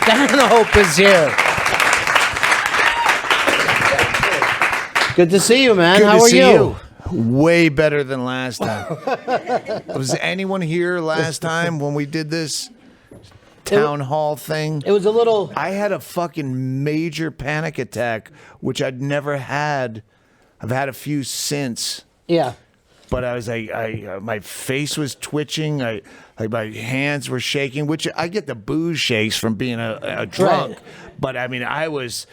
Stanhope is here. Good to see you, man. How are you? Way better than last time. Was anyone here last time when we did this town hall thing? It was a little... I had a fucking major panic attack, which I'd never had. I've had a few since. Yeah. But I was like, my face was twitching. My hands were shaking, which I get the booze shakes from being a drunk. Right. But I mean, I was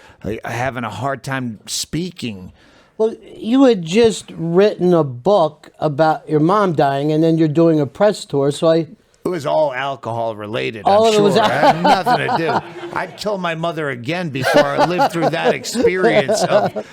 having a hard time speaking. Well, you had just written a book about your mom dying, and then you're doing a press tour, so It was all alcohol related. All I'm of it sure. was I had nothing to do. I'd kill my mother again before I lived through that experience of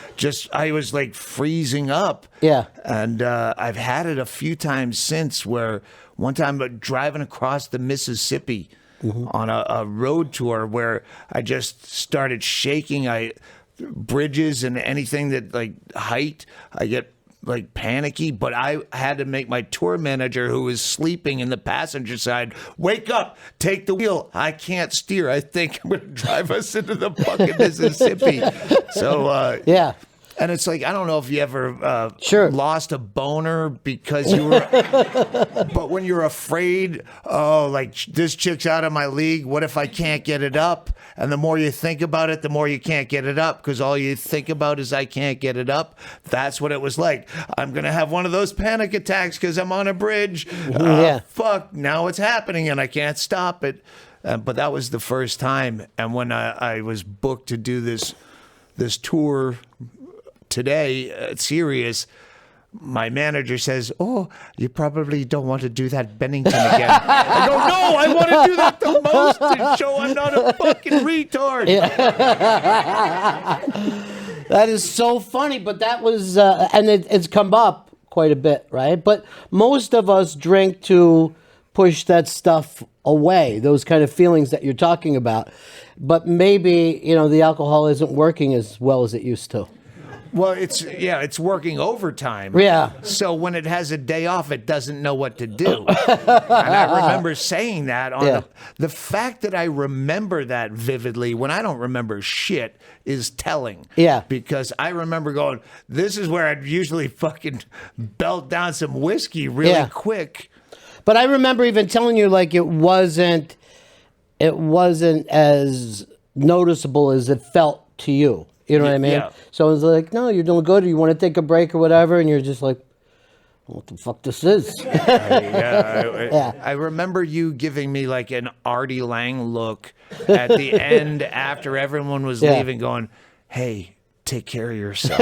I was like freezing up. Yeah. And I've had it a few times since where one time driving across the Mississippi on a road tour where I just started shaking. Bridges and anything that like height, I get like panicky, but I had to make my tour manager, who was sleeping in the passenger side, wake up, take the wheel. I can't steer. I think I'm going to drive us into the fucking Mississippi. So, yeah. And it's like, I don't know if you ever lost a boner because you were, but when you're afraid, like this chick's out of my league, what if I can't get it up? And the more you think about it, the more you can't get it up because all you think about is I can't get it up. That's what it was like. I'm going to have one of those panic attacks because I'm on a bridge. Fuck, now it's happening and I can't stop it. But that was the first time. And when I was booked to do this tour today, Sirius, my manager says, "Oh, you probably don't want to do that Bennington again." I go, "No, I want to do that the most to show I'm not a fucking retard." Yeah. That is so funny, but that was, and it's come up quite a bit, right? But most of us drink to push that stuff away, those kind of feelings that you're talking about. But maybe, the alcohol isn't working as well as it used to. Well, it's working overtime. Yeah. So when it has a day off, it doesn't know what to do. And I remember saying that on the fact that I remember that vividly when I don't remember shit is telling. Yeah. Because I remember going, this is where I'd usually fucking belt down some whiskey really quick. But I remember even telling you like it wasn't as noticeable as it felt to you. You know what I mean? Yeah. So it's like, no, you're doing good, or you want to take a break or whatever, and you're just like, what the fuck this is? I remember you giving me like an Artie Lang look at the end after everyone was leaving going, "Hey, take care of yourself."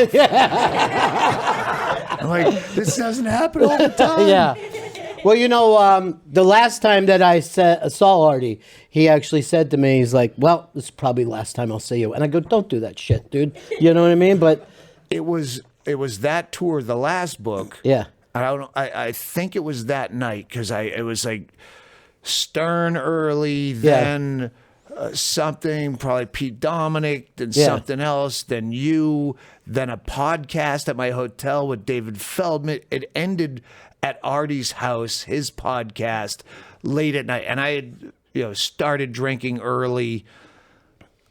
I'm like, this doesn't happen all the time. Yeah. Well, the last time that I saw Artie, he actually said to me, he's like, "Well, this is probably the last time I'll see you." And I go, "Don't do that shit, dude." You know what I mean? But it was that tour, the last book. Yeah. I think it was that night because it was like Stern early, then something, probably Pete Dominic, then something else, then you, then a podcast at my hotel with David Feldman. It ended at Artie's house, his podcast, late at night. And I had, started drinking early.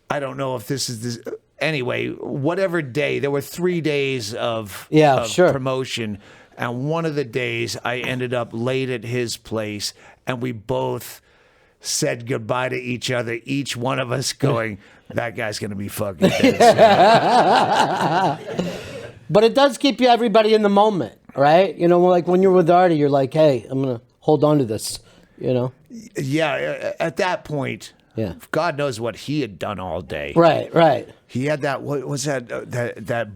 I don't know if this is this. Anyway, whatever day, there were 3 days of promotion. And one of the days I ended up late at his place and we both said goodbye to each other, each one of us going, that guy's going to be fucking pissed. But it does keep everybody in the moment, right? Like when you're with Artie, you're like, hey, I'm going to hold on to this, Yeah, at that point, God knows what he had done all day. Right. He had that, what was that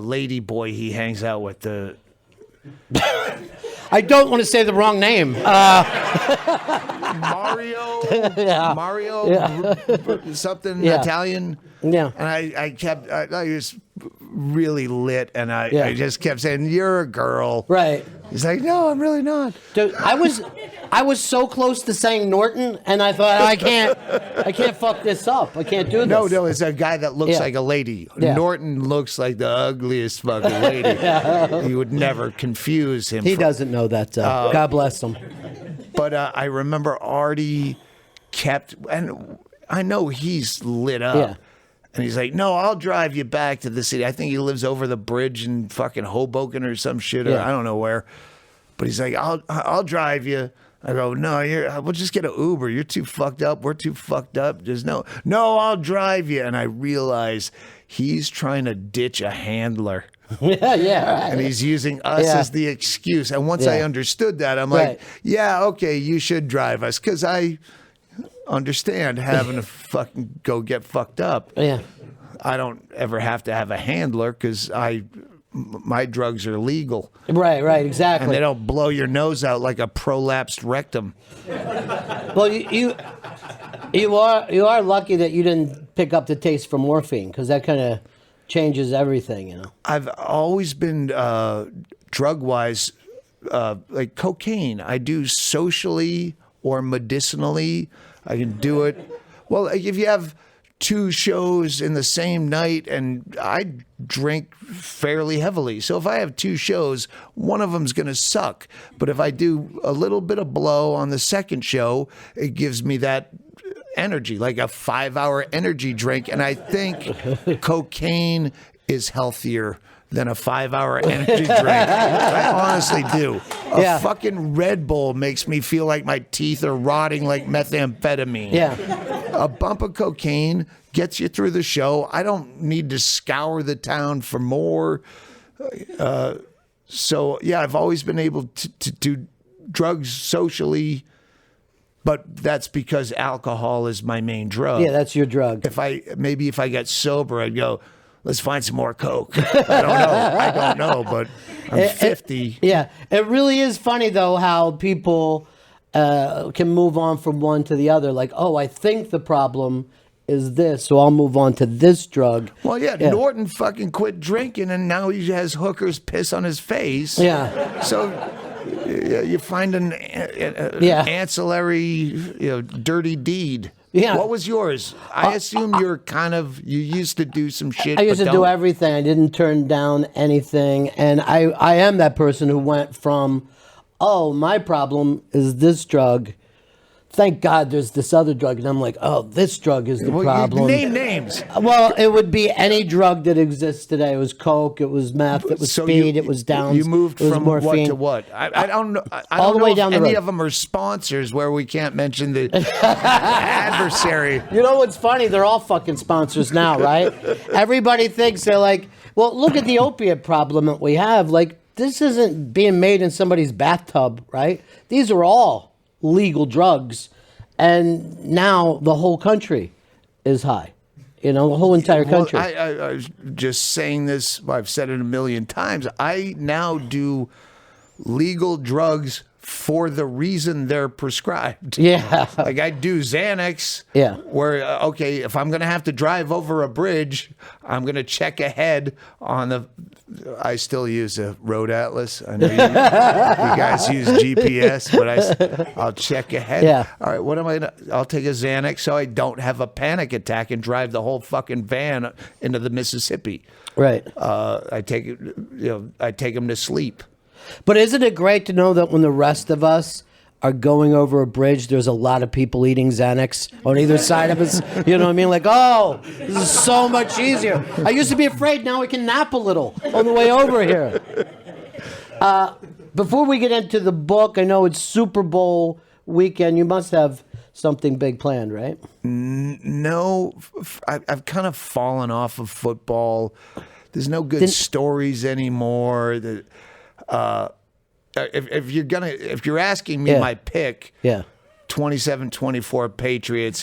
lady boy he hangs out with, the... I don't want to say the wrong name. Mario? Something Italian? Yeah. And I was really lit, and I just kept saying, "You're a girl." Right. He's like, "No, I'm really not." Dude, I was so close to saying Norton, and I thought I can't fuck this up. I can't do this. No, it's a guy that looks like a lady. Yeah. Norton looks like the ugliest fucking lady. You would never confuse him. He doesn't know that. God bless him. But I remember Artie kept, and I know he's lit up. Yeah. And he's like, no, I'll drive you back to the city. I think he lives over the bridge in fucking Hoboken or some shit, or I don't know where. But he's like, I'll drive you. I go, no, we'll just get an Uber. You're too fucked up. We're too fucked up. There's no, I'll drive you. And I realize he's trying to ditch a handler. Yeah. And he's using us as the excuse. And once I understood that, I'm like, yeah, okay, you should drive us. Because I understand having to fucking go get fucked up. Yeah. I don't ever have to have a handler because my drugs are legal. Right, exactly. And they don't blow your nose out like a prolapsed rectum. Well, you are lucky that you didn't pick up the taste for morphine, because that kind of changes everything, you know. I've always been drug-wise, like cocaine. I do socially or medicinally. I can do it. Well, like if you have 2 shows in the same night, and I drink fairly heavily. So if I have 2 shows, one of them's going to suck. But if I do a little bit of blow on the second show, it gives me that energy, like a 5-hour energy drink. And I think cocaine is healthier than a 5-hour energy drink. I honestly do. A fucking Red Bull makes me feel like my teeth are rotting like methamphetamine. Yeah. A bump of cocaine gets you through the show. I don't need to scour the town for more. So, yeah, I've always been able to do drugs socially, but that's because alcohol is my main drug. Yeah, that's your drug. If I get sober, I'd go, let's find some more coke. I don't know, but I'm 50. It really is funny, though, how people can move on from one to the other. Like, oh, I think the problem is this, so I'll move on to this drug. Well, Norton fucking quit drinking, and now he has hookers piss on his face. Yeah. So you find an ancillary, dirty deed. Yeah. What was yours? I assume you used to do some shit. I used to do everything. I didn't turn down anything. And I am that person who went from, oh, my problem is this drug. Thank God there's this other drug. And I'm like, oh, this drug is the problem. Name names. Well, it would be any drug that exists today. It was coke, it was meth, it was speed, it was downs. You moved from morphine. What to what? I don't know. I All don't the way know down if the any road. of them are sponsors where we can't mention the adversary. You know what's funny? They're all fucking sponsors now, right? Everybody thinks they're like, well, look at the opiate problem that we have. Like, this isn't being made in somebody's bathtub, right? These are all legal drugs. And now the whole country is high. The whole entire country. I was just saying this. I've said it a million times. I now do legal drugs for the reason they're prescribed. Yeah. Like I do Xanax. Yeah. Where, okay, if I'm going to have to drive over a bridge, I'm going to check ahead on I still use a road atlas. I know you guys use GPS, but I'll check ahead. Yeah. All right, what am I? I'll take a Xanax so I don't have a panic attack and drive the whole fucking van into the Mississippi. Right. I take them to sleep. But isn't it great to know that when the rest of us are going over a bridge, there's a lot of people eating Xanax on either side of us? You know what I mean? Like, oh, this is so much easier. I used to be afraid. Now we can nap a little on the way over here. Before we get into the book, I know it's Super Bowl weekend. You must have something big planned, right? No, I've kind of fallen off of football. There's no good stories anymore. If you're asking me my pick, 27-24 Patriots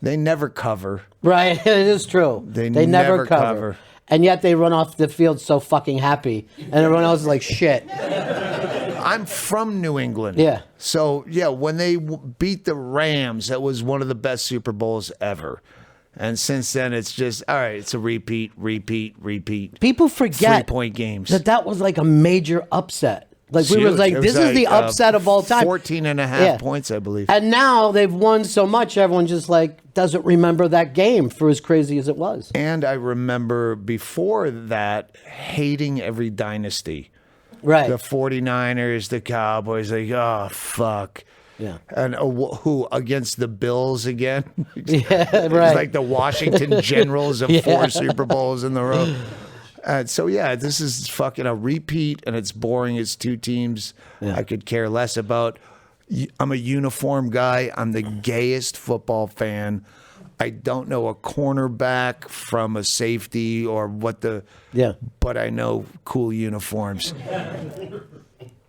they never cover. Right, it is true. They never cover. And yet they run off the field so fucking happy, and everyone else is like, shit. I'm from New England. Yeah. So, when they beat the Rams, that was one of the best Super Bowls ever. And since then, it's just, all right, it's a repeat. People forget 3-point games. that was like a major upset. Like we were like, It this was is the upset of all time. 14 and a half points, I believe. And now they've won so much, everyone just like doesn't remember that game for as crazy as it was. And I remember before that, hating every dynasty. Right. The 49ers, the Cowboys, like, oh, fuck. Yeah. And who against the Bills again? Yeah, right. It's like the Washington Generals of 4 Super Bowls in the row. So yeah, this is fucking a repeat, and it's boring. It's 2 teams I could care less about. I'm a uniform guy. I'm the gayest football fan. I don't know a cornerback from a safety or what the. Yeah. But I know cool uniforms.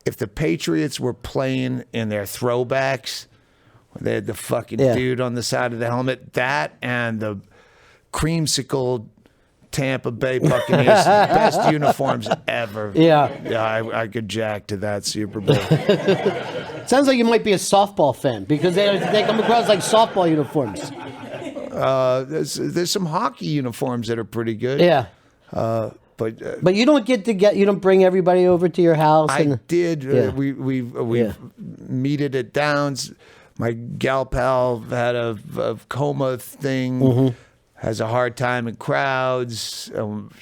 If the Patriots were playing in their throwbacks, they had the fucking dude on the side of the helmet. That and the creamsicle Tampa Bay Buccaneers, best uniforms ever. Yeah, I could jack to that Super Bowl. Sounds like you might be a softball fan because they come across like softball uniforms. There's some hockey uniforms that are pretty good. Yeah. But you don't you don't bring everybody over to your house. I did. We meted at Downs. My gal pal had a coma thing. Has a hard time in crowds.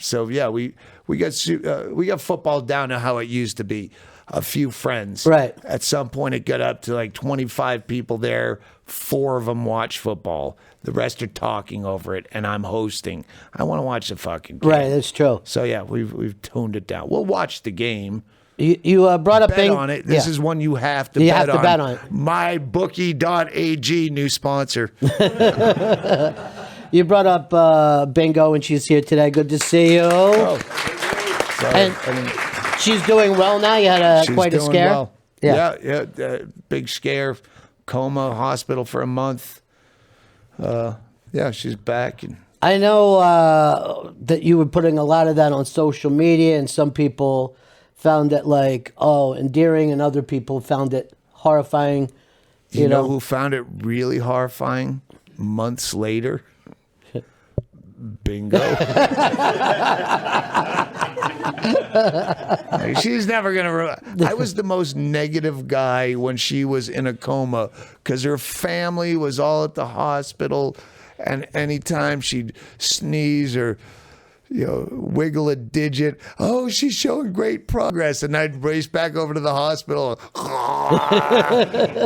So yeah, we got football down to how it used to be. A few friends. Right. At some point, it got up to like 25 people there. 4 of them watch football. The rest are talking over it, and I'm hosting. I want to watch the fucking game. Right, that's true. So yeah, we've toned it down. We'll watch the game. You brought up bet on it. This is one you have to bet on. You have to bet on it. MyBookie.ag, new sponsor. You brought up Bingo, and she's here today. Good to see you. Oh. And she's doing well now. You had quite a scare. Well. Yeah. Big scare. Coma, hospital for a month. Yeah, she's back. And I know that you were putting a lot of that on social media, and some people found it endearing, and other people found it horrifying. You know who found it really horrifying months later? Bingo. She's never going to... I was the most negative guy when she was in a coma because her family was all at the hospital, and anytime she'd sneeze or wiggle a digit, oh, she's showing great progress, and I'd race back over to the hospital.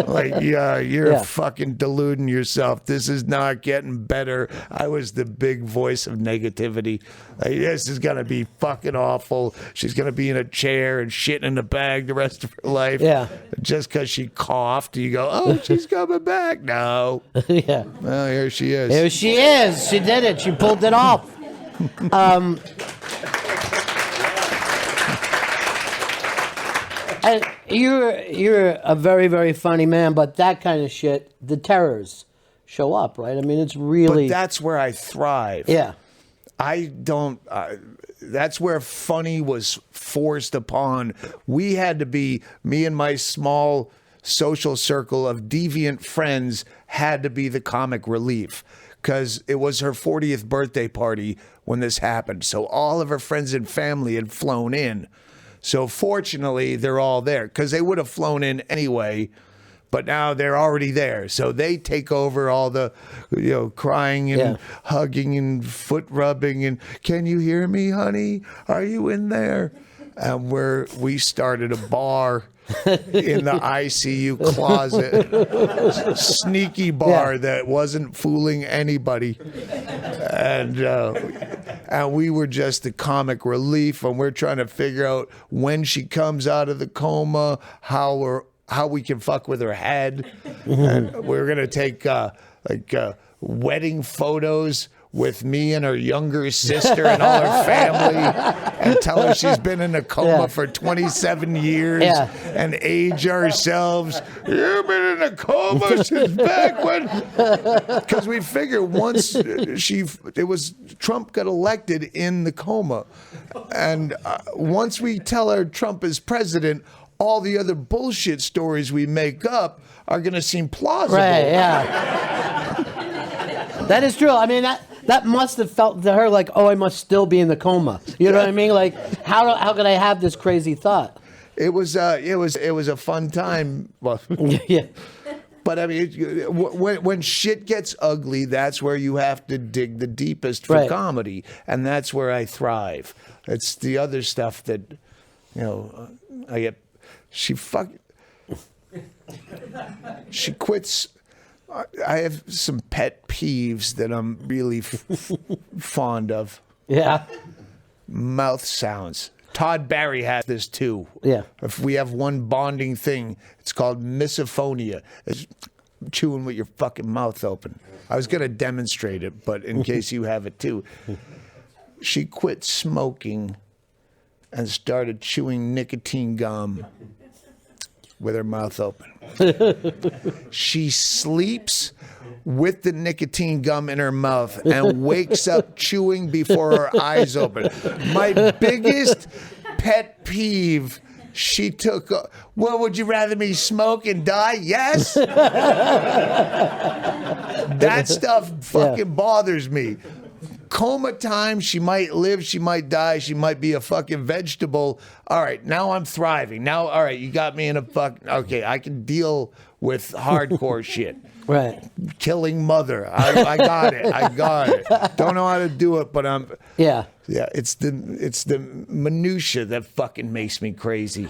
Like, you're fucking deluding yourself. This is not getting better. I was the big voice of negativity. Like, this is gonna be fucking awful. She's gonna be in a chair and shitting in a bag the rest of her life. Yeah. Just because she coughed, you go, oh, she's coming back. No. Yeah. Well, here she is. Here she is. She did it. She pulled it off. And you're a very, very funny man, but that kind of shit, the terrors show up, right? I mean, it's really... But that's where I thrive. Yeah. I don't... that's where funny was forced upon. We had to be... Me and my small social circle of deviant friends had to be the comic relief. Because it was her 40th birthday party when this happened. So all of her friends and family had flown in. So fortunately, they're all there. Because they would have flown in anyway, but now they're already there. So they take over all the, crying and hugging and foot rubbing and, can you hear me, honey? Are you in there? And we started a bar in the ICU closet, sneaky bar that wasn't fooling anybody, and we were just the comic relief, and we're trying to figure out when she comes out of the coma, how we can fuck with her head, and we're gonna take wedding photos with me and her younger sister and all her family and tell her she's been in a coma for 27 years and age ourselves. You've been in a coma since back when... Because we figure once Trump got elected in the coma. And once we tell her Trump is president, all the other bullshit stories we make up are going to seem plausible. Right, yeah. That is true. I mean, that must have felt to her like, oh, I must still be in the coma. You know what I mean? Like, how could I have this crazy thought? It was a fun time. Well, yeah. But I mean, when shit gets ugly, that's where you have to dig the deepest for comedy, and that's where I thrive. It's the other stuff that, I get. She quits. I have some pet peeves that I'm really fond of. Yeah. Mouth sounds. Todd Barry has this too. Yeah. If we have one bonding thing, it's called misophonia. It's chewing with your fucking mouth open. I was going to demonstrate it, but in case you have it too. She quit smoking and started chewing nicotine gum with her mouth open. She sleeps with the nicotine gum in her mouth and wakes up chewing before her eyes open. My biggest pet peeve, she took, well, would you rather me smoke and die? Yes. That stuff fucking bothers me. Coma time, she might live, she might die, she might be a fucking vegetable. All right, now I'm thriving. Now, all right, you got me in a okay, I can deal with hardcore shit. Right. Killing mother. I got it. I got it. Don't know how to do it, but I'm... Yeah. Yeah, it's the minutia that fucking makes me crazy.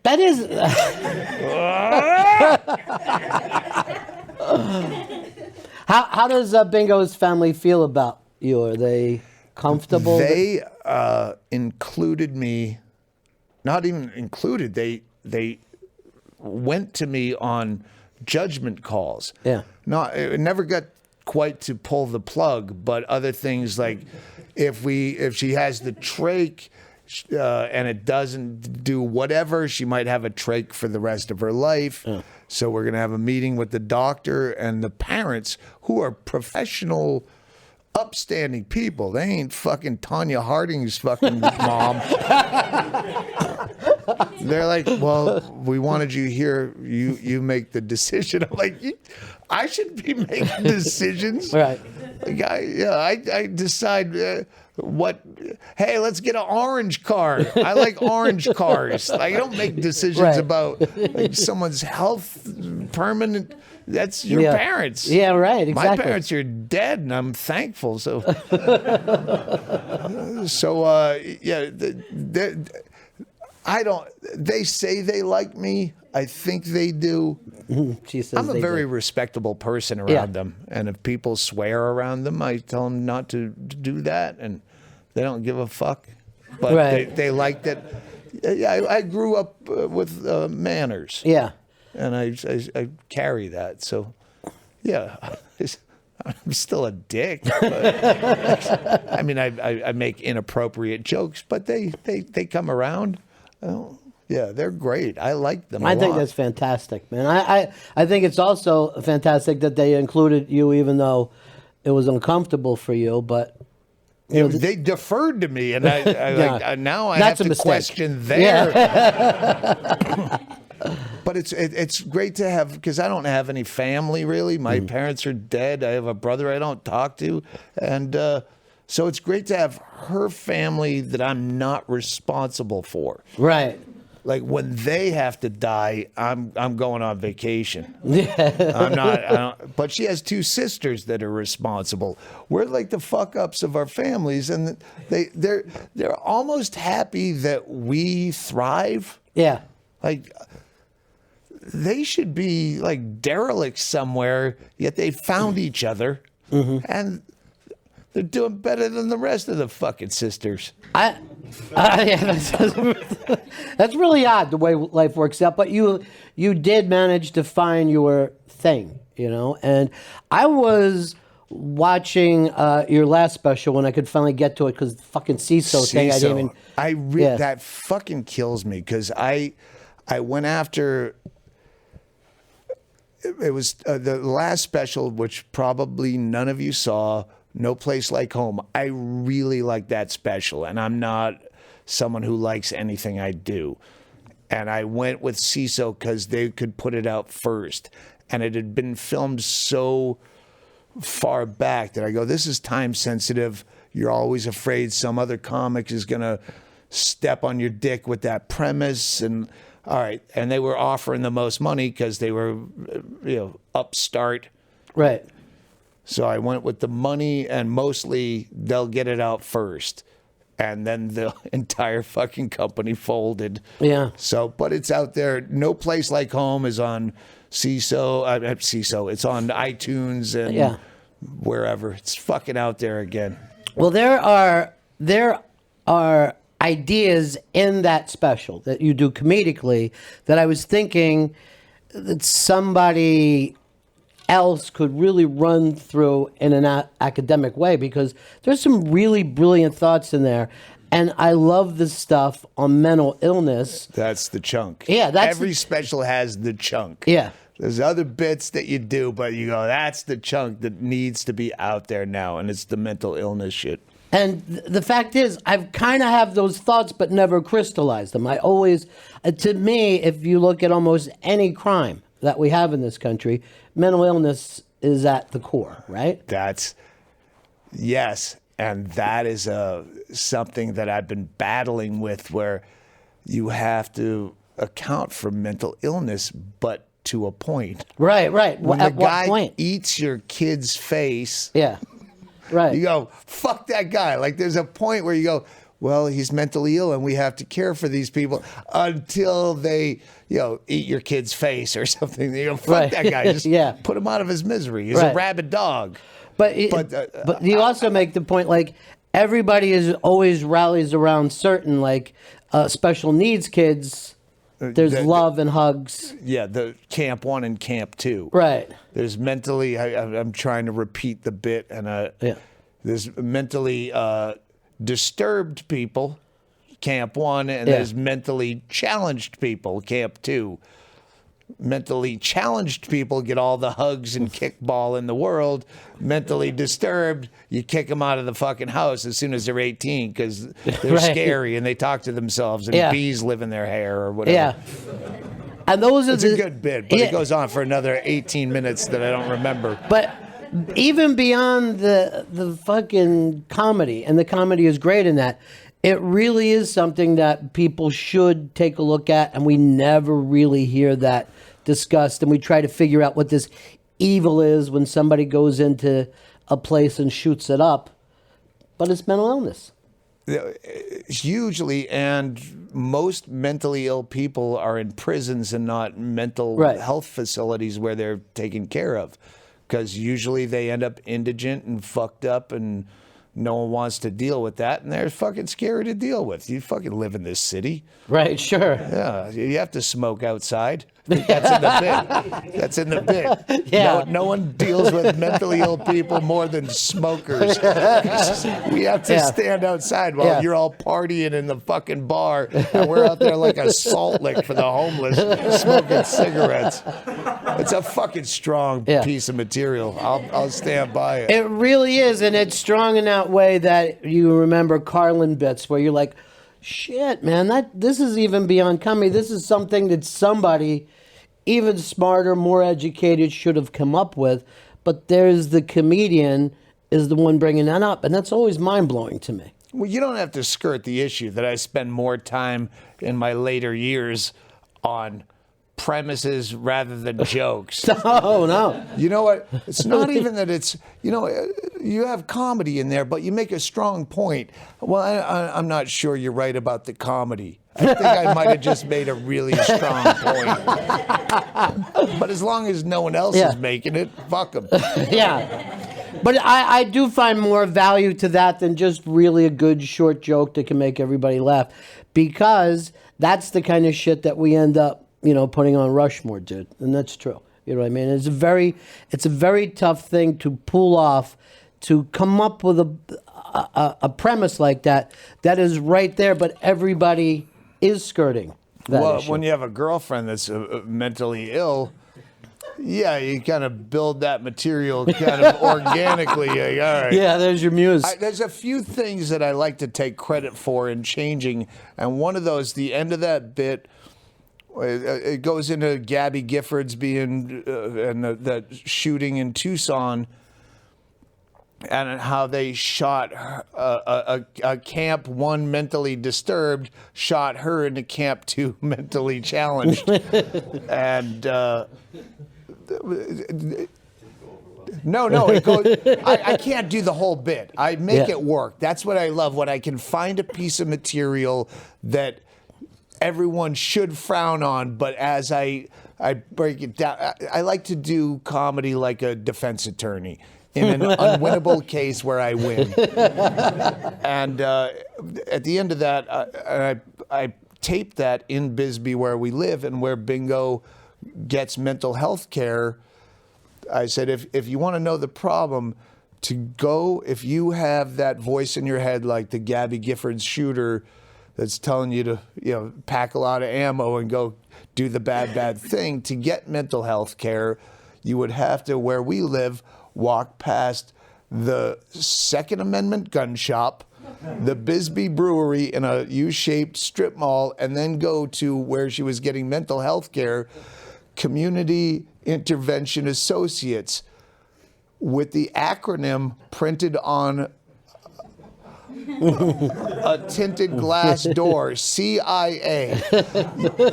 That is... How does Bingo's family feel about you? Are they comfortable? They included me, not even included, they went to me on judgment calls. Yeah. It never got quite to pull the plug, but other things like if she has the trach and it doesn't do whatever, she might have a trach for the rest of her life. Yeah. So we're going to have a meeting with the doctor and the parents who are professional, upstanding people. They ain't fucking Tanya Harding's fucking mom. They're like, well, we wanted you here. You make the decision. I'm like, I should be making decisions. Right. Like, I decide what. Hey, let's get an orange car. I like orange cars. I don't make decisions about like someone's health, permanent. That's your parents. Yeah, right. Exactly. My parents are dead, and I'm thankful. So, I don't. They say they like me. I think they do. She says I'm a very respectable person around them, and if people swear around them, I tell them not to do that, and they don't give a fuck. But they like that. I grew up with manners. Yeah. And I carry that. So, yeah, I'm still a dick. But, I mean, I make inappropriate jokes, but they come around. Oh, yeah, they're great. I like them a lot. I think that's fantastic, man. I think it's also fantastic that they included you, even though it was uncomfortable for you. But they deferred to me, and now I have to question their. Yeah. But it's great to have, because I don't have any family really. My parents are dead. I have a brother I don't talk to, and so it's great to have her family that I'm not responsible for. Right. Like when they have to die, I'm going on vacation. Yeah. I'm not. But she has two sisters that are responsible. We're like the fuck ups of our families, and they're almost happy that we thrive. Yeah. Like. They should be like derelicts somewhere, yet they found each other, and they're doing better than the rest of the fucking sisters. Yeah, that's really odd the way life works out. But you did manage to find your thing, And I was watching your last special when I could finally get to it because the fucking CISO thing. I didn't even. That fucking kills me because I went after. It was the last special, which probably none of you saw, No Place Like Home. I really like that special, and I'm not someone who likes anything I do. And I went with CISO because they could put it out first. And it had been filmed so far back that I go, this is time sensitive. You're always afraid some other comic is going to step on your dick with that premise. And all right, and they were offering the most money because they were, upstart. Right. So I went with the money, and mostly they'll get it out first. And then the entire fucking company folded. Yeah. So, but it's out there. No Place Like Home is on CISO. It's on iTunes and wherever. It's fucking out there again. Well, there are ideas in that special that you do comedically that I was thinking that somebody else could really run through in an academic way, because there's some really brilliant thoughts in there. And I love the stuff on mental illness. That's the chunk. Yeah, every special has the chunk. Yeah. There's other bits that you do, but you go, that's the chunk that needs to be out there now, and it's the mental illness shit. And the fact is, I've kind of have those thoughts, but never crystallized them. I always, to me, if you look at almost any crime that we have in this country, mental illness is at the core, right? Yes. And that is something that I've been battling with, where you have to account for mental illness, but to a point. Right. When At the what guy point? eats your kid's face, Yeah. Right. you go, fuck that guy. Like, there's a point where you go, well, he's mentally ill and we have to care for these people until they, eat your kid's face or something. Fuck that guy. Just put him out of his misery. He's a rabid dog. But you also make the point, like, everybody is always rallies around certain, like, special needs kids. There's love and hugs. Yeah, the Camp 1 and Camp 2. Right. There's mentally, I'm trying to repeat the bit, and there's mentally disturbed people, Camp 1, and there's mentally challenged people, Camp 2. Mentally challenged people get all the hugs and kickball in the world. Mentally disturbed, you kick them out of the fucking house as soon as they're 18 because they're scary and they talk to themselves and bees live in their hair or whatever. Yeah. And those are it's a good bit, but it goes on for another 18 minutes that I don't remember. But even beyond the fucking comedy, and the comedy is great in that, it really is something that people should take a look at, and we never really hear that discussed, and we try to figure out what this evil is when somebody goes into a place and shoots it up, but it's mental illness. Hugely, and most mentally ill people are in prisons and not mental health facilities where they're taken care of, because usually they end up indigent and fucked up, and no one wants to deal with that, and they're fucking scary to deal with. You fucking live in this city. Right, sure. Yeah, you have to smoke outside. That's in the bit. That's in the bit. Yeah. No one deals with mentally ill people more than smokers. We have to stand outside while you're all partying in the fucking bar, and we're out there like a salt lick for the homeless, smoking cigarettes. It's a fucking strong piece of material. I'll stand by it. It really is, and it's strong in that way that you remember Carlin bits where you're like, shit, man, this is even beyond comedy. This is something that somebody even smarter, more educated should have come up with. But there's the comedian is the one bringing that up, and that's always mind-blowing to me. Well, you don't have to skirt the issue that I spend more time in my later years on premises rather than jokes. No. You know what? It's not even that it's, you have comedy in there, but you make a strong point. Well, I'm not sure you're right about the comedy. I think I might have just made a really strong point. But as long as no one else is making it, fuck them. Yeah. But I do find more value to that than just really a good short joke that can make everybody laugh, because that's the kind of shit that we end up putting on Rushmore, dude. And that's true. You know what I mean? It's a very tough thing to pull off, to come up with a premise like that is right there, but everybody is skirting that issue. When you have a girlfriend that's mentally ill, you kind of build that material kind of organically. All right. Yeah, there's your muse. There's a few things that I like to take credit for in changing, and one of those, the end of that bit, it goes into Gabby Giffords being and the shooting in Tucson, and how they shot a Camp 1 mentally disturbed, shot her into Camp 2 mentally challenged. And No, it goes. I can't do the whole bit. I make it work. That's what I love, when I can find a piece of material that everyone should frown on, but as I break it down, I like to do comedy like a defense attorney in an unwinnable case where I win. And at the end of that, I taped that in Bisbee where we live and where Bingo gets mental health care. I said, if you want to know the problem, if you have that voice in your head like the Gabby Giffords shooter that's telling you to, pack a lot of ammo and go do the bad thing, to get mental health care, you would have to, where we live, walk past the Second Amendment gun shop, the Bisbee Brewery in a U-shaped strip mall, and then go to where she was getting mental health care, Community Intervention Associates, with the acronym printed on a tinted glass door, CIA.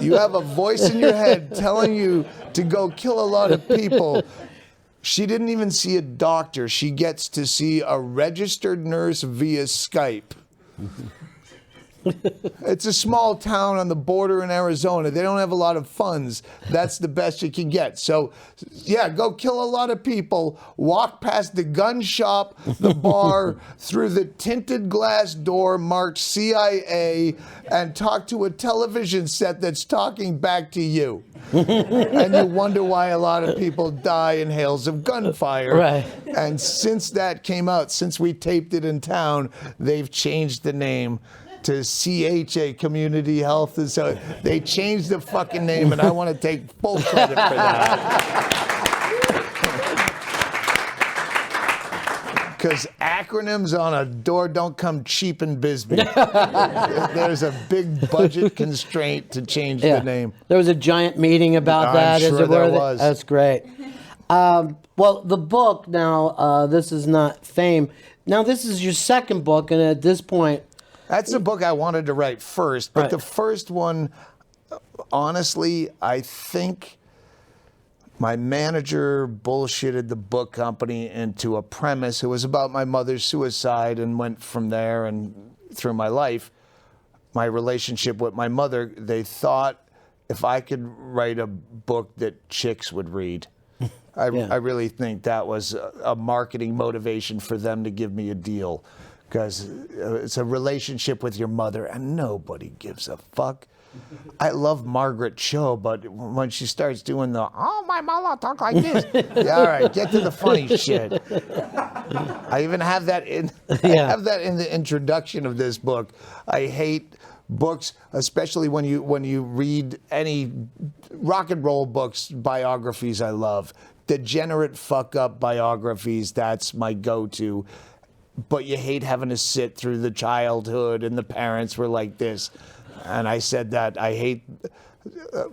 You have a voice in your head telling you to go kill a lot of people. She didn't even see a doctor. She gets to see a registered nurse via Skype. It's a small town on the border in Arizona. They don't have a lot of funds. That's the best you can get. So, go kill a lot of people, walk past the gun shop, the bar, through the tinted glass door marked CIA, and talk to a television set that's talking back to you. And you wonder why a lot of people die in hails of gunfire. Right. And since that came out, since we taped it in town, they've changed the name to CHA, Community Health. And so they changed the fucking name, and I want to take full credit for that. Because acronyms on a door don't come cheap in Bisbee. There's a big budget constraint to change the name. There was a giant meeting about that. I'm sure there was. That's great. Well, the book now, this is not Fame. Now, this is your second book, and at this point, that's the book I wanted to write first, but the first one, honestly, I think my manager bullshitted the book company into a premise. It was about my mother's suicide, and went from there and through my life. My relationship with my mother, they thought if I could write a book that chicks would read. I really think that was a marketing motivation for them to give me a deal. Because it's a relationship with your mother, and nobody gives a fuck. I love Margaret Cho, but when she starts doing my mother talk like this, all right, get to the funny shit. I even have that in the introduction of this book. I hate books, especially when you read any rock and roll books, biographies. I love degenerate fuck up biographies. That's my go-to. But you hate having to sit through the childhood and the parents were like this. And I said that I hate,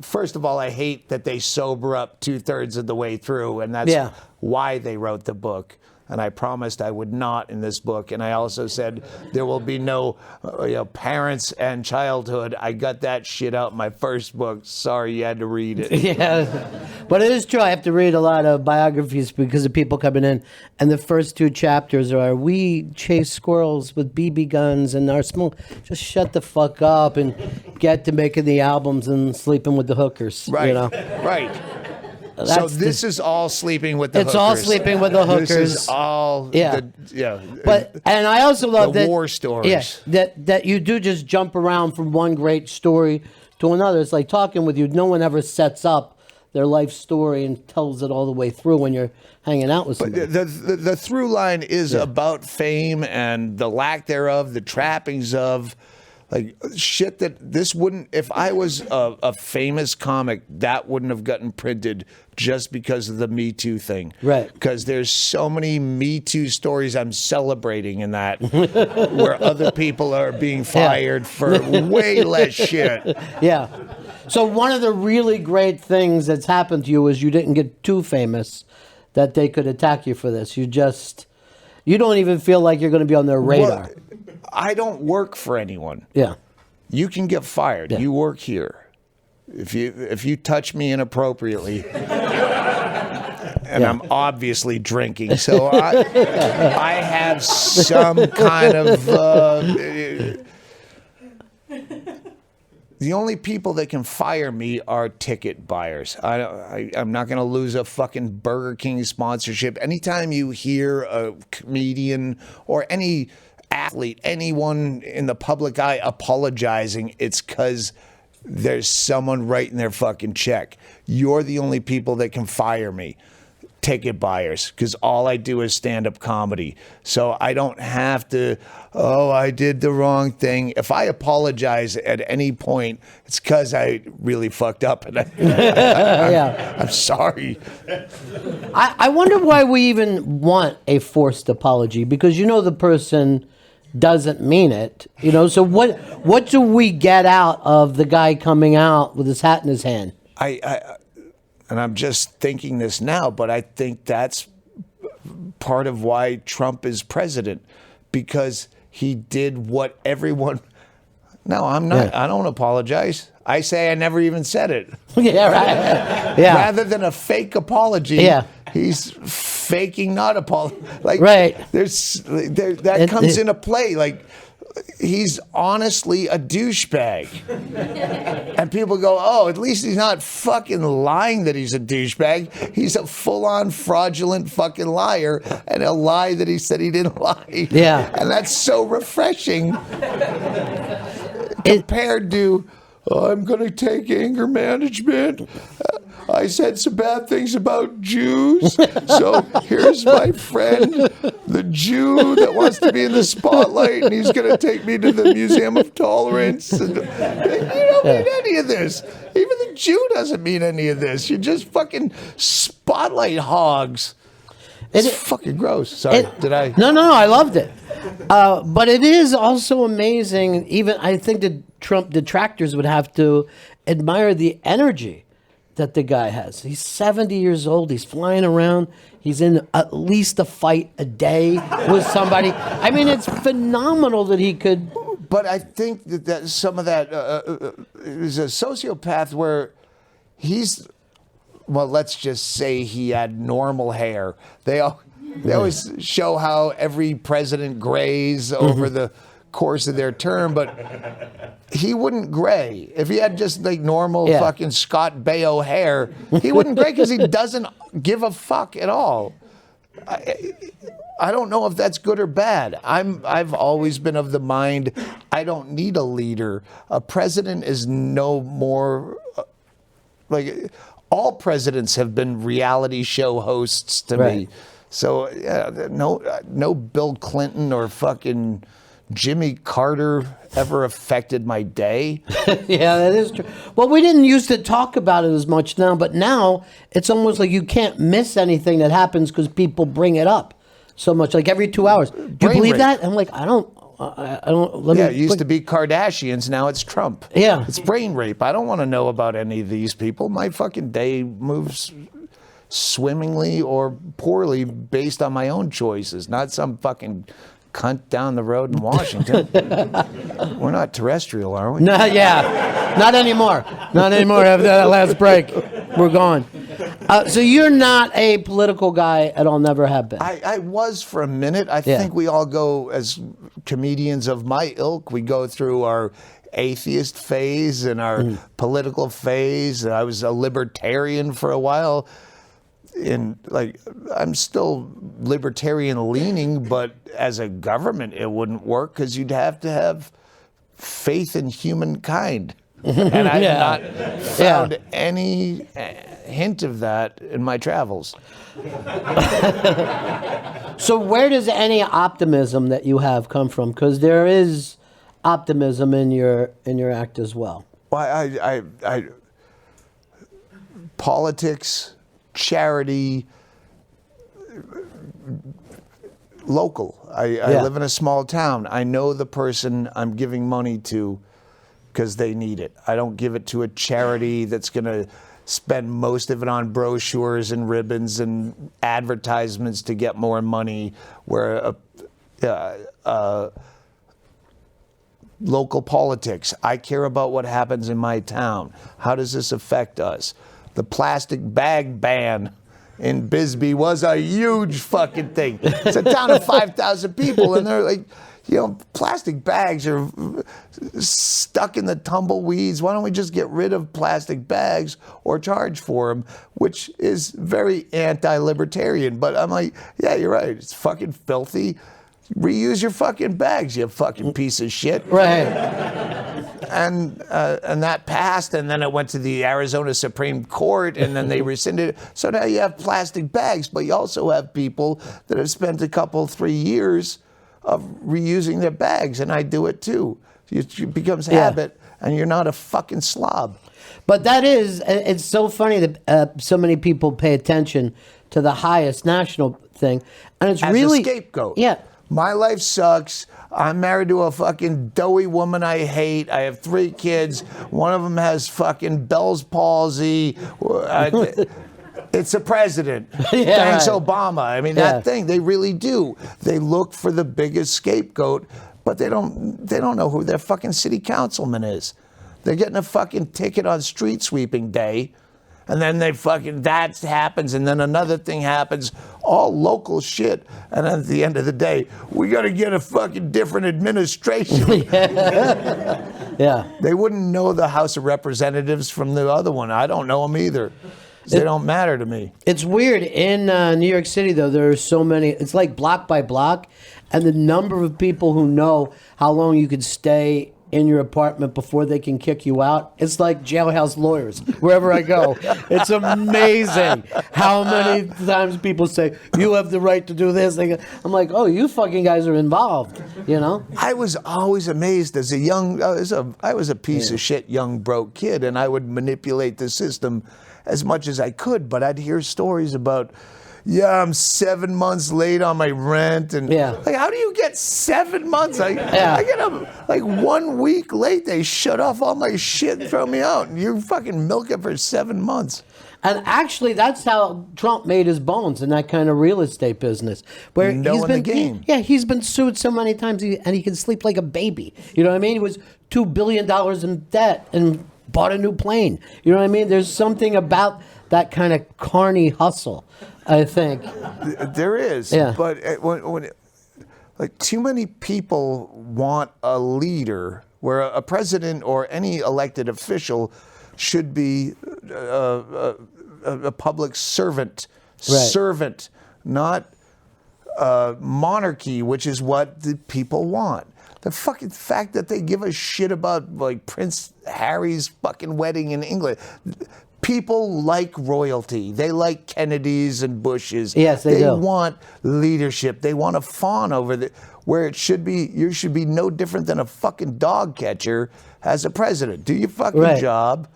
first of all, I hate that they sober up 2/3 of the way through. And that's why they wrote the book. And I promised I would not in this book. And I also said there will be no parents and childhood. I got that shit out in my first book. Sorry you had to read it. Yeah, but it is true. I have to read a lot of biographies because of people coming in. And the first 2 chapters are, we chase squirrels with BB guns and our smoke. Just shut the fuck up and get to making the albums and sleeping with the hookers. Right, right. So this is all sleeping with the hookers. It's all sleeping with the hookers. This is all But and I also love the that war stories. That you do just jump around from one great story to another. It's like talking with you. No one ever sets up their life story and tells it all the way through when you're hanging out with somebody. But the through line is about fame and the lack thereof, the trappings of. Like shit that this wouldn't, if I was a famous comic, that wouldn't have gotten printed just because of the Me Too thing. Right. Because there's so many Me Too stories I'm celebrating in that where other people are being fired for way less shit. Yeah. So one of the really great things that's happened to you is you didn't get too famous that they could attack you for this. You don't even feel like you're going to be on their radar. Well, I don't work for anyone. Yeah. You can get fired. Yeah. You work here. If you touch me inappropriately, and I'm obviously drinking. So I have some kind of. The only people that can fire me are ticket buyers. I'm not going to lose a fucking Burger King sponsorship. Anytime you hear a comedian or any athlete, anyone in the public eye apologizing, it's because there's someone writing their fucking check. You're the only people that can fire me. Ticket buyers, because all I do is stand-up comedy. So I don't have to, I did the wrong thing. If I apologize at any point, it's because I really fucked up. And I'm sorry. I wonder why we even want a forced apology, because the person doesn't mean it. So what do we get out of the guy coming out with his hat in his hand? And I'm just thinking this now, but I think that's part of why Trump is president, because he did what everyone. No, I'm not. Yeah. I don't apologize. I say I never even said it. Yeah, right. Yeah. Rather than a fake apology, he's faking not apology. Like, right. That comes into play. Like, he's honestly a douchebag. And people go, oh, at least he's not fucking lying that he's a douchebag. He's a full-on fraudulent fucking liar, and a lie that he said he didn't lie. Yeah. And that's so refreshing compared to, I'm going to take anger management. I said some bad things about Jews, so here's my friend, the Jew that wants to be in the spotlight, and he's going to take me to the Museum of Tolerance. And, you don't mean any of this. Even the Jew doesn't mean any of this. You're just fucking spotlight hogs. It's fucking gross. Sorry, did I? No, I loved it. But it is also amazing, even I think the Trump detractors would have to admire the energy that the guy has. He's 70 years old. He's flying around. He's in at least a fight a day with somebody. I mean, it's phenomenal that he could. But I think that some of that is a sociopath where he's, well, let's just say he had normal hair. They always show how every president grays over the course of their term, but he wouldn't gray. If he had just like normal fucking Scott Baio hair, he wouldn't gray because he doesn't give a fuck at all. I don't know if that's good or bad. I've always been of the mind, I don't need a leader. A president is no more like all presidents have been reality show hosts to me. So no Bill Clinton or fucking Jimmy Carter ever affected my day. Yeah, that is true. Well, we didn't used to talk about it as much now, but now it's almost like you can't miss anything that happens because people bring it up so much, like every 2 hours. Do you believe that? I'm like, I don't. It used to be Kardashians, now it's Trump. Yeah. It's brain rape. I don't want to know about any of these people. My fucking day moves swimmingly or poorly based on my own choices, not some fucking cunt down the road in Washington. We're not terrestrial, are we? No, not anymore. Not anymore after that last break. We're gone. So you're not a political guy at all, never have been. I was for a minute. I think we all go, as comedians of my ilk, we go through our atheist phase and our political phase. I was a libertarian for a while. And like, I'm still libertarian leaning, but as a government, it wouldn't work because you'd have to have faith in humankind. And I've not found any hint of that in my travels. So where does any optimism that you have come from? Because there is optimism in your act as well. Well, I politics, charity, local. I live in a small town. I know the person I'm giving money to because they need it. I don't give it to a charity that's going to spend most of it on brochures and ribbons and advertisements to get more money, where local politics. I care about what happens in my town. How does this affect us? The plastic bag ban in Bisbee was a huge fucking thing. It's a town of 5,000 people, and they're like, plastic bags are stuck in the tumbleweeds. Why don't we just get rid of plastic bags or charge for them? Which is very anti-libertarian. But I'm like, yeah, you're right. It's fucking filthy. Reuse your fucking bags, you fucking piece of shit. Right. And that passed, and then it went to the Arizona Supreme Court, and then they rescinded it. So now you have plastic bags, but you also have people that have spent a couple, 3 years of reusing their bags, and I do it too. It becomes habit, and you're not a fucking slob. But it's so funny that so many people pay attention to the highest national thing, and it's As really a scapegoat. Yeah. My life sucks. I'm married to a fucking doughy woman I hate. I have 3 kids. One of them has fucking Bell's palsy. It's a president. Thanks, right. Obama. I mean, that thing, they really do. They look for the biggest scapegoat, but they don't know who their fucking city councilman is. They're getting a fucking ticket on street sweeping day, and then that happens, and then another thing happens, all local shit, and then at the end of the day, we got to get a fucking different administration. Yeah. They wouldn't know the House of Representatives from the other one. I don't know them either. They don't matter to me. It's weird. In New York City, though, there are so many. It's like block by block, and the number of people who know how long you could stay in your apartment before they can kick you out. It's like jailhouse lawyers wherever I go. It's amazing how many times people say, you have the right to do this. I'm like, oh, you fucking guys are involved, I was always amazed as a young, I was a piece of shit young broke kid, and I would manipulate the system as much as I could, but I'd hear stories about, I'm 7 months late on my rent, and like, how do you get 7 months? I get like 1 week late. They shut off all my shit and throw me out, and you fucking milk it for 7 months. And actually, that's how Trump made his bones in that kind of real estate business, where the game. He's been sued so many times, and he can sleep like a baby. You know what I mean? He was $2 billion in debt and bought a new plane. You know what I mean? There's something about that kind of carny hustle, I think. There is, but when too many people want a leader, where a president or any elected official should be a public servant, not monarchy, which is what the people want. The fucking fact that they give a shit about like Prince Harry's fucking wedding in England. People like royalty. They like Kennedys and Bushes. Yes, they do. They want leadership. They want to fawn over where it should be. You should be no different than a fucking dog catcher as a president. Do your fucking job.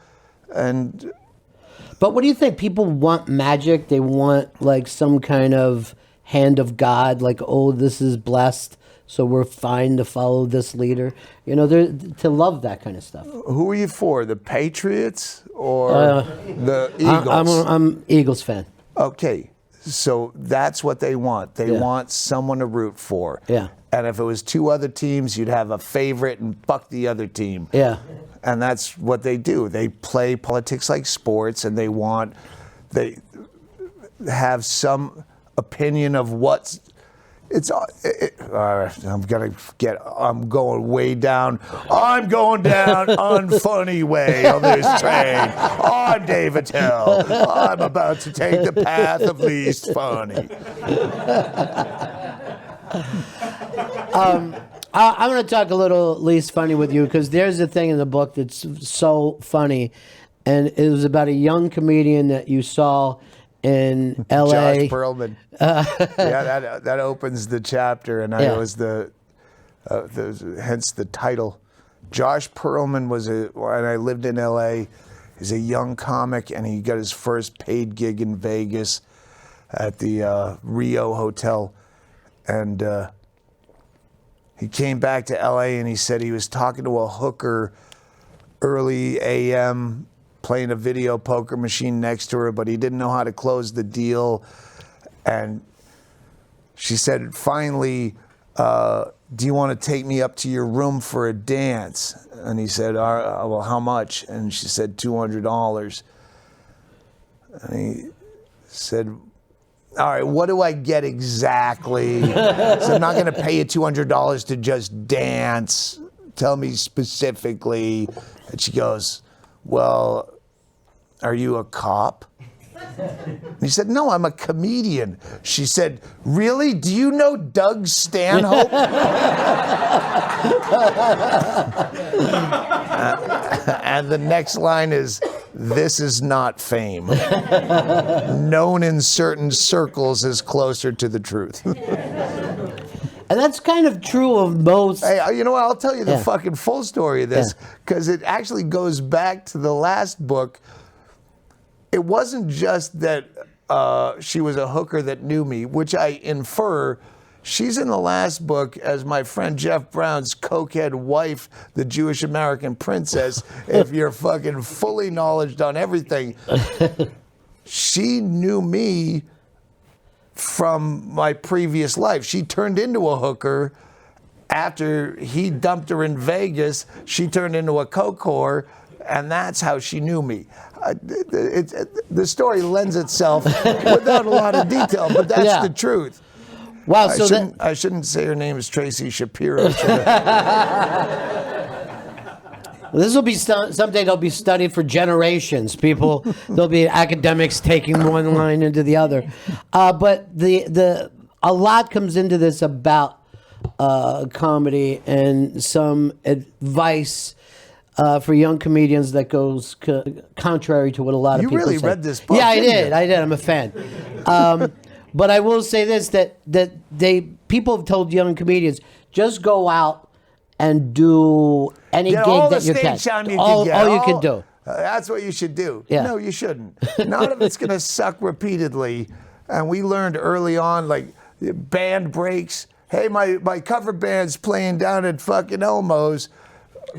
But what do you think? People want magic. They want like some kind of hand of God. Like, oh, this is blessed, so we're fine to follow this leader. They're to love that kind of stuff. Who are you for? The Patriots or the Eagles? I'm Eagles fan. Okay, so that's what they want. They want someone to root for. Yeah. And if it was 2 other teams, you'd have a favorite and fuck the other team. Yeah. And that's what they do. They play politics like sports, and they have some opinion of what's. I'm going way down. I'm going down unfunny way on this train. I'm Dave Attell. I'm about to take the path of least funny. I'm going to talk a little least funny with you, because there's a thing in the book that's so funny, and it was about a young comedian that you saw in L.A. Josh Perlman. That opens the chapter, and I was hence the title. Josh Perlman when I lived in L.A., he's a young comic, and he got his first paid gig in Vegas at the Rio Hotel, and he came back to L.A. and he said he was talking to a hooker early a.m., playing a video poker machine next to her, but he didn't know how to close the deal. And she said, finally, do you want to take me up to your room for a dance? And he said, well, how much? And she said, $200. And he said, all right, what do I get exactly? So I'm not going to pay you $200 to just dance. Tell me specifically. And she goes, well, are you a cop? And he said, no, I'm a comedian. She said, really? Do you know Doug Stanhope? And the next line is, this is not fame. Known in certain circles is closer to the truth. And that's kind of true of most. Hey, you know what? I'll tell you the fucking full story of this, because it actually goes back to the last book. It wasn't just that she was a hooker that knew me, which I infer. She's in the last book as my friend Jeff Brown's cokehead wife, the Jewish American princess, if you're fucking fully knowledgeable on everything. She knew me from my previous life. She turned into a hooker after he dumped her in Vegas. She turned into a coke whore, and that's how she knew me. The story lends itself without a lot of detail, but that's the truth. Wow, I shouldn't say her name is Tracy Shapiro. This will be someday they'll be studied for generations. People, there'll be academics taking one line into the other. But a lot comes into this about comedy and some advice for young comedians that goes contrary to what a lot of people say. You really read this book? Yeah, I did. I'm a fan. But I will say this: that people have told young comedians, just go out and do any gig that you can. All you can do. That's what you should do. Yeah. No, you shouldn't. None of it's going to suck repeatedly. And we learned early on, like, band breaks. Hey, my cover band's playing down at fucking Elmo's.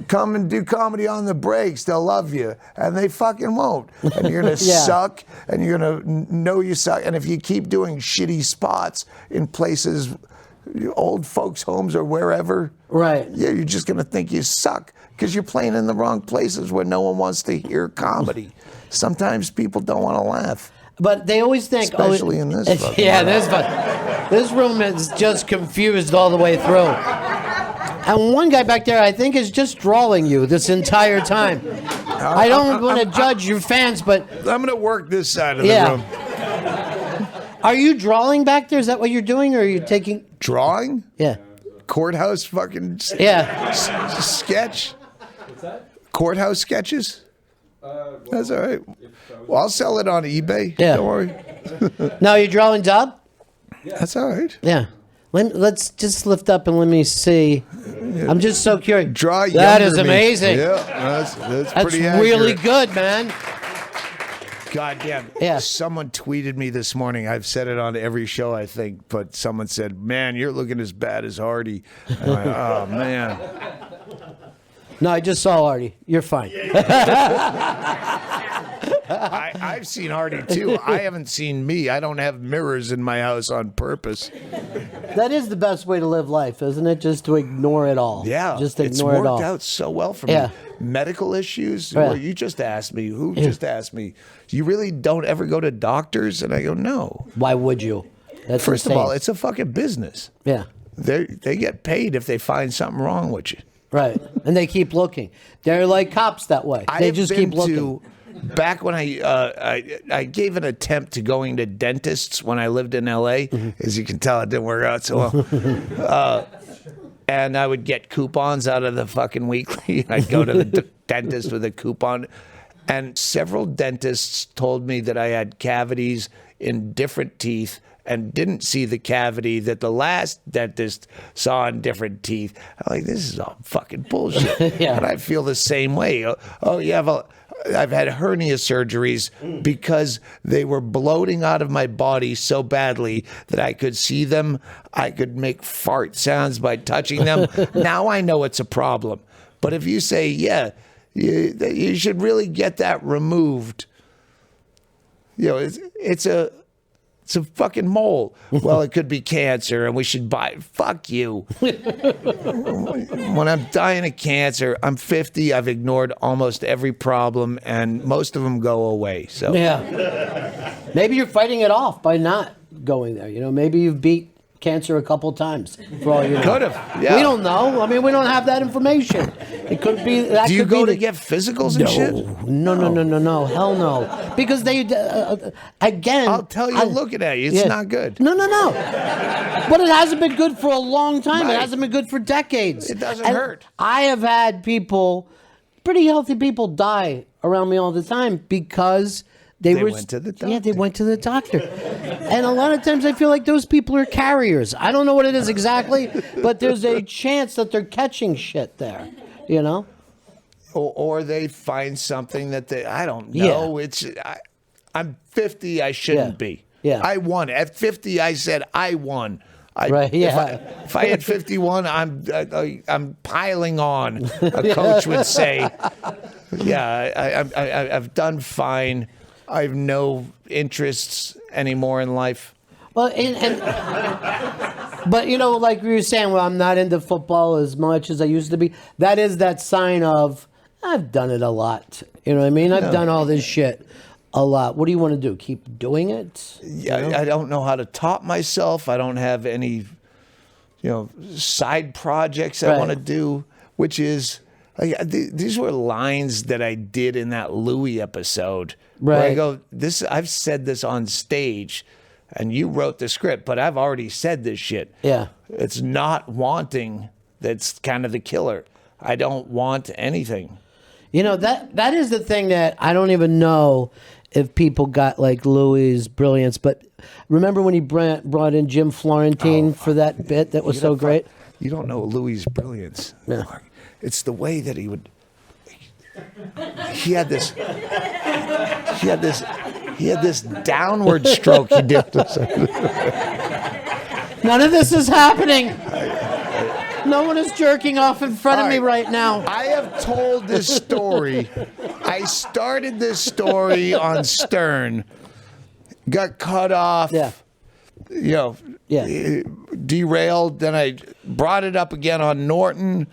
Come and do comedy on the breaks. They'll love you. And they fucking won't. And you're going to suck, and you're going to know you suck. And if you keep doing shitty spots in places, old folks' homes or wherever, right? Yeah, you're just going to think you suck because you're playing in the wrong places where no one wants to hear comedy. Sometimes people don't want to laugh. But they always think, especially in this. This room is just confused all the way through. And one guy back there, I think, is just drawing you this entire time. I don't want to judge your fans, but I'm going to work this side of the room. Are you drawing back there? Is that what you're doing, or are you taking drawing? Yeah. Courthouse fucking sketch. What's that? Courthouse sketches. That's all right. Well, I'll sell it on eBay. Yeah. Don't worry. Now you're drawing job? Yeah. That's all right. Yeah. Let's just lift up and let me see. I'm just so curious. Draw. That is amazing. Yeah, that's pretty really accurate. good, man. God damn. Yeah. Someone tweeted me this morning. I've said it on every show, I think, but someone said, man, you're looking as bad as Hardy. I went, oh, man. No, I just saw Hardy. You're fine. I've seen Hardy, too. I haven't seen me. I don't have mirrors in my house on purpose. That is the best way to live life, isn't it? Just to ignore it all. Yeah. Just ignore it all. It's worked out so well for me. Medical issues? Right. Well, you just asked me. Who just asked me? You really don't ever go to doctors? And I go, no. Why would you? That's First insane. of all, it's a fucking business. Yeah. They get paid if they find something wrong with you. Right. And they keep looking. They're like cops that way. They just keep looking. Back when I gave an attempt to going to dentists when I lived in L.A. As you can tell, it didn't work out so well. And I would get coupons out of the fucking weekly. I'd go to the dentist with a coupon. And several dentists told me that I had cavities in different teeth and didn't see the cavity that the last dentist saw in different teeth. I'm like, this is all fucking bullshit. Yeah. And I feel the same way. Oh, you have I've had hernia surgeries because they were bloating out of my body so badly that I could see them. I could make fart sounds by touching them. Now I know it's a problem. But if you say, yeah, you should really get that removed, you know, it's a fucking mole. Well, it could be cancer, and we should buy it. Fuck you. When I'm dying of cancer, I'm 50. I've ignored almost every problem, and most of them go away. So Yeah. Maybe you're fighting it off by not going there. You know, maybe you've beat cancer a couple times for all you know. Could have. Yeah. We don't know. I mean, we don't have that information. It could be. That Do you could go be to get physicals and shit? No. Hell no. Because they, again. I'll tell you, looking at you, it's not good. No. But it hasn't been good for a long time. Right. It hasn't been good for decades. It doesn't And hurt. I have had people, pretty healthy people, die around me all the time because they went to the doctor. Yeah, they went to the doctor. And a lot of times I feel like those people are carriers. I don't know what it is exactly, but there's a chance that they're catching shit there, you know? Or they find something that they, I don't know. Yeah. I'm 50, I shouldn't be. Yeah. I won. At 50, I said I won. Right, yeah. If I had 51, I'm piling on, a coach would say. Yeah, I've done fine. I have no interests anymore in life. Well, but you know, like we were saying, well, I'm not into football as much as I used to be. That is that sign of I've done it a lot. You know what I mean? I've done all this shit a lot. What do you want to do? Keep doing it? Yeah, You know? I don't know how to top myself. I don't have any, side projects I want to do, which is. These were lines that I did in that Louis episode. Right. Where I go, I've said this on stage, and you wrote the script, but I've already said this shit. Yeah. It's not wanting that's kind of the killer. I don't want anything. You know, that is the thing that I don't even know if people got like Louis' brilliance. But remember when he brought in Jim Florentine for that bit that was so great? You don't know Louis' brilliance. Yeah. It's the way that he would. He had this downward stroke he did. None of this is happening. No one is jerking off in front of me right now. I have told this story. I started this story on Stern, got cut off. Yeah. Derailed. Then I brought it up again on Norton.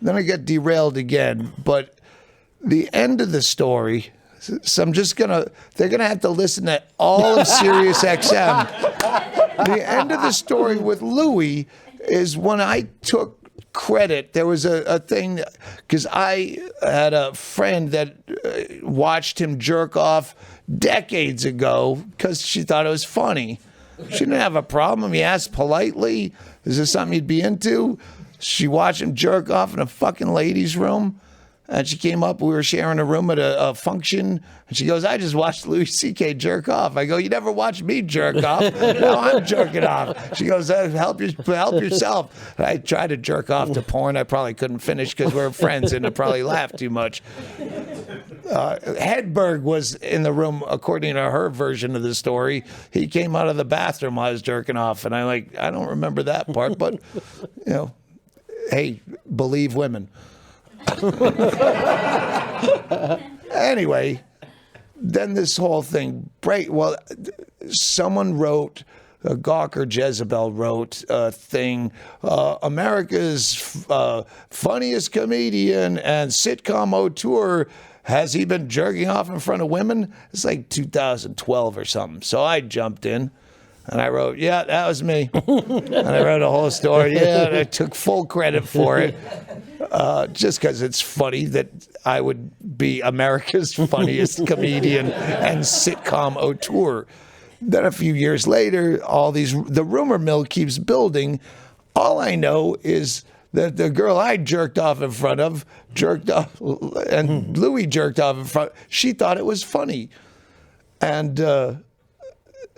Then I got derailed again. But the end of the story, so they're gonna have to listen to all of Sirius XM. The end of the story with Louis is when I took credit. There was a thing, because I had a friend that watched him jerk off decades ago because she thought it was funny. She didn't have a problem. He asked politely, is this something you'd be into? She watched him jerk off in a fucking ladies' room. And she came up, we were sharing a room at a function, and she goes, I just watched Louis C.K. jerk off. I go, you never watched me jerk off. Now I'm jerking off. She goes, help yourself. And I tried to jerk off to porn. I probably couldn't finish because we were friends and I probably laughed too much. Hedberg was in the room, according to her version of the story. He came out of the bathroom while I was jerking off, and I don't remember that part, but, hey, believe women. Anyway, then this whole thing someone wrote, Gawker Jezebel wrote a thing, America's funniest comedian and sitcom auteur, has he been jerking off in front of women? It's like 2012 or something. So I jumped in and I wrote, yeah, that was me. And I wrote a whole story. Yeah, and I took full credit for it. Just because it's funny that I would be America's funniest comedian and sitcom auteur. Then a few years later, the rumor mill keeps building. All I know is that the girl I jerked off in front of jerked off, and Louis jerked off in front. She thought it was funny, and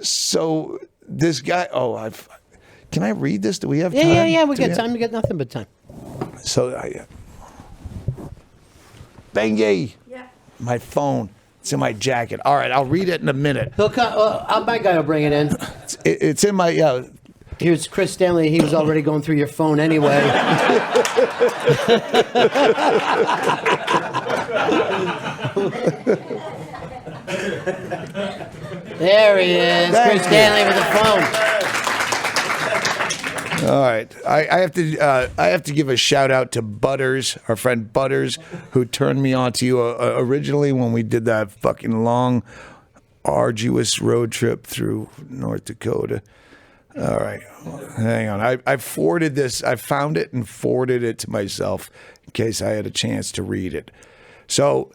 so this guy. Can I read this? Do we have time? Yeah. We got time. We got nothing but time. So, Bengi, my phone. It's in my jacket. All right, I'll read it in a minute. My guy will bring it in. It's in my. Here's Chris Stanley. He was already going through your phone anyway. There he is, Chris Stanley with the phone. All right, I have to give a shout out to Butters, our friend Butters, who turned me on to you originally when we did that fucking long arduous road trip through North Dakota. All right, hang on. I forwarded this. I found it and forwarded it to myself in case I had a chance to read it. So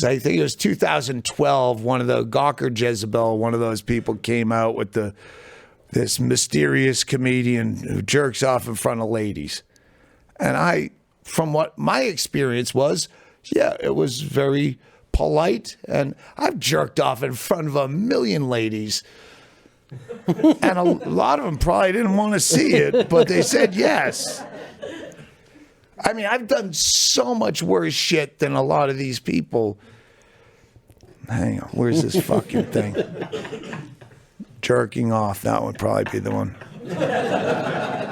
I think it was 2012. One of the Gawker Jezebel, one of those people, came out with this mysterious comedian who jerks off in front of ladies. And from what my experience was, yeah, it was very polite. And I've jerked off in front of a million ladies. And a lot of them probably didn't want to see it, but they said yes. I mean, I've done so much worse shit than a lot of these people. Hang on, where's this fucking thing? Jerking off, that would probably be the one.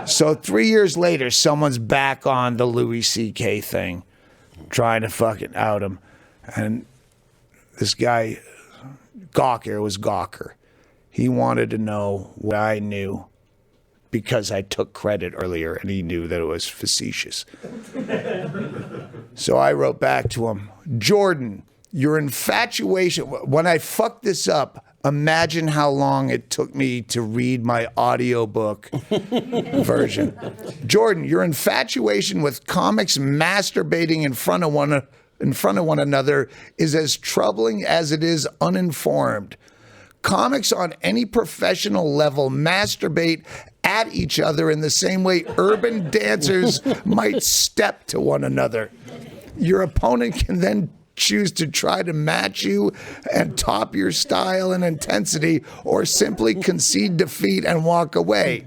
So 3 years later, someone's back on the Louis C.K. thing, trying to fucking out him. And this guy, Gawker, was Gawker. He wanted to know what I knew because I took credit earlier, and he knew that it was facetious. So I wrote back to him, Jordan, your infatuation, when I fucked this up, imagine how long it took me to read my audiobook version. Jordan, your infatuation with comics masturbating in front of one another is as troubling as it is uninformed. Comics on any professional level masturbate at each other in the same way urban dancers might step to one another. Your opponent can then choose to try to match you and top your style and intensity, or simply concede defeat and walk away.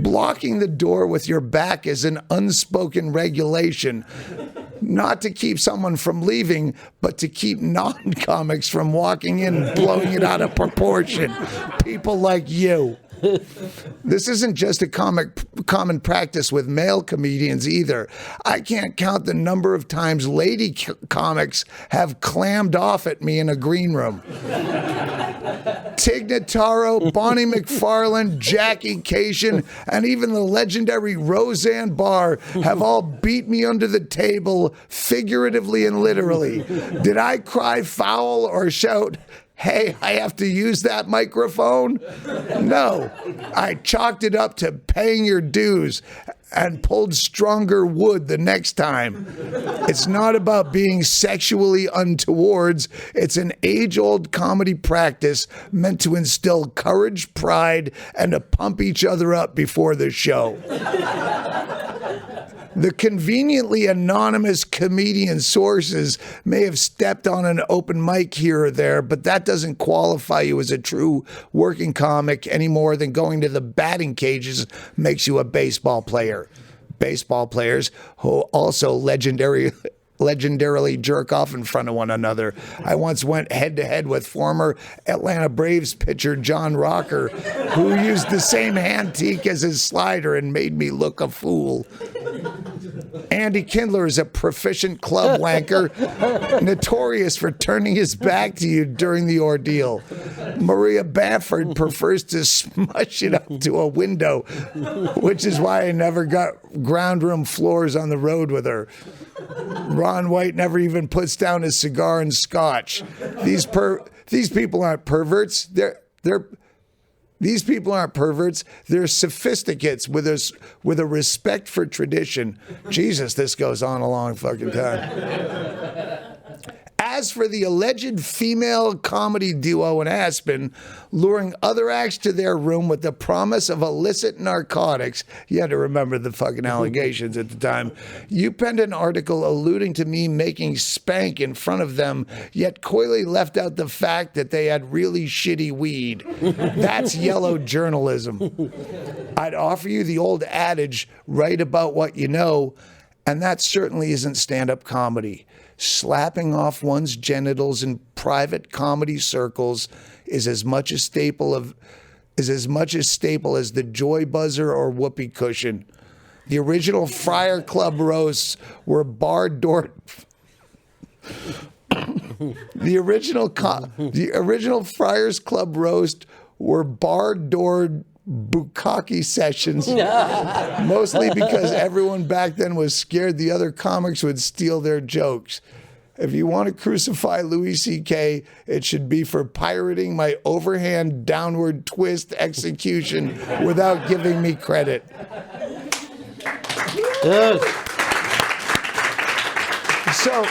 Blocking the door with your back is an unspoken regulation, not to keep someone from leaving, but to keep non-comics from walking in and blowing it out of proportion. People like you. This isn't just a common practice with male comedians either. I can't count the number of times lady comics have clammed off at me in a green room. Tig Notaro, Bonnie McFarlane, Jackie Cation, and even the legendary Roseanne Barr have all beat me under the table, figuratively and literally. Did I cry foul or shout, hey, I have to use that microphone? No, I chalked it up to paying your dues and pulled stronger wood the next time. It's not about being sexually untowards. It's an age-old comedy practice meant to instill courage, pride, and to pump each other up before the show. The conveniently anonymous comedian sources may have stepped on an open mic here or there, but that doesn't qualify you as a true working comic any more than going to the batting cages makes you a baseball player. Baseball players who also legendarily jerk off in front of one another. I once went head-to-head with former Atlanta Braves pitcher John Rocker, who used the same handtique as his slider and made me look a fool. Andy Kindler is a proficient club wanker, notorious for turning his back to you during the ordeal. Maria Bamford prefers to smush it up to a window, which is why I never got ground room floors on the road with her. Ron White never even puts down his cigar and scotch. These people aren't perverts. These people aren't perverts. They're sophisticates with a respect for tradition. Jesus, this goes on a long fucking time. As for the alleged female comedy duo in Aspen, luring other acts to their room with the promise of illicit narcotics, you had to remember the fucking allegations at the time, you penned an article alluding to me making spank in front of them, yet coyly left out the fact that they had really shitty weed. That's yellow journalism. I'd offer you the old adage, write about what you know, and that certainly isn't stand-up comedy. Slapping off one's genitals in private comedy circles is as much a staple as the joy buzzer or whoopee cushion. The original Friar Club roasts were barred door. The original Friars Club roast were barred-doored bukkake sessions, mostly because everyone back then was scared the other comics would steal their jokes. if you want to crucify Louis C.K., it should be for pirating my overhand downward twist execution without giving me credit. Yes. So,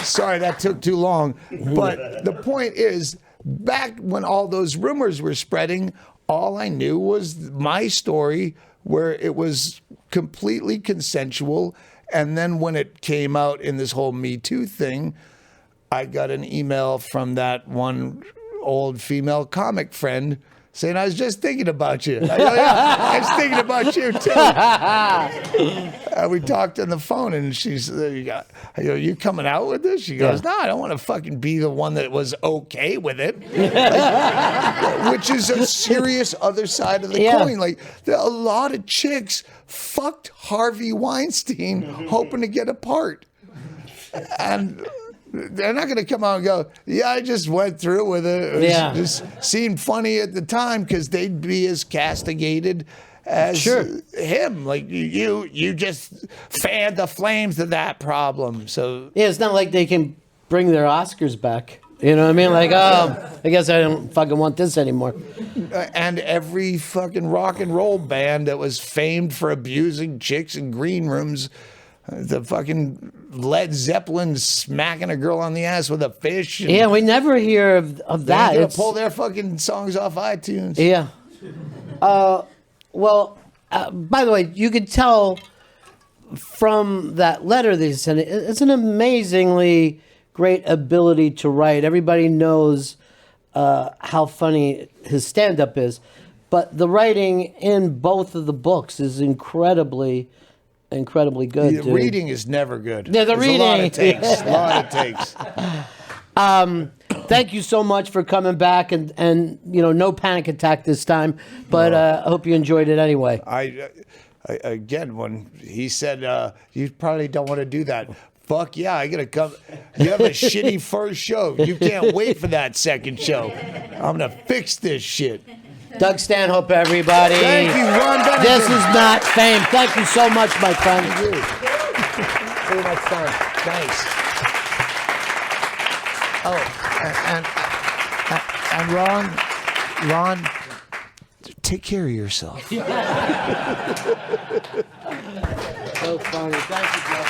sorry that took too long, but the point is, back when all those rumors were spreading, all I knew was my story, where it was completely consensual. And then when it came out in this whole Me Too thing, I got an email from that one old female comic friend saying, I was just thinking about you. I go, yeah, I was thinking about you too. We talked on the phone, and she's, I go, you coming out with this? She goes, no, I don't want to fucking be the one that was okay with it. Like, which is a serious other side of the coin. Like, a lot of chicks fucked Harvey Weinstein hoping to get a part. And they're not going to come out and go, yeah, I just went through with it. It just seemed funny at the time, because they'd be as castigated as him. Like, you just fanned the flames of that problem. So yeah, it's not like they can bring their Oscars back. You know what I mean? Like, oh, I guess I don't fucking want this anymore. And every fucking rock and roll band that was famed for abusing chicks in green rooms, the fucking Led Zeppelin smacking a girl on the ass with a fish. Yeah, we never hear of that. They're gonna pull their fucking songs off iTunes. Yeah. Well, by the way, you could tell from that letter they sent, it's an amazingly great ability to write. Everybody knows how funny his stand-up is, but the writing in both of the books is incredibly good. The reading is never good. Yeah, the reading. A lot it takes. A lot it takes. Thank you so much for coming back, and you know, no panic attack this time, but I hope you enjoyed it anyway. I again, when he said, you probably don't want to do that. Fuck yeah, I gotta come. You have a shitty first show. You can't wait for that second show. I'm gonna fix this shit. Doug Stanhope, everybody. Thank you, Ron Bennington. This is not fame. Thank you so much, my friend. Thank you. See you next time. Thanks. Oh, and Ron, take care of yourself. So funny. Thank you, Doug.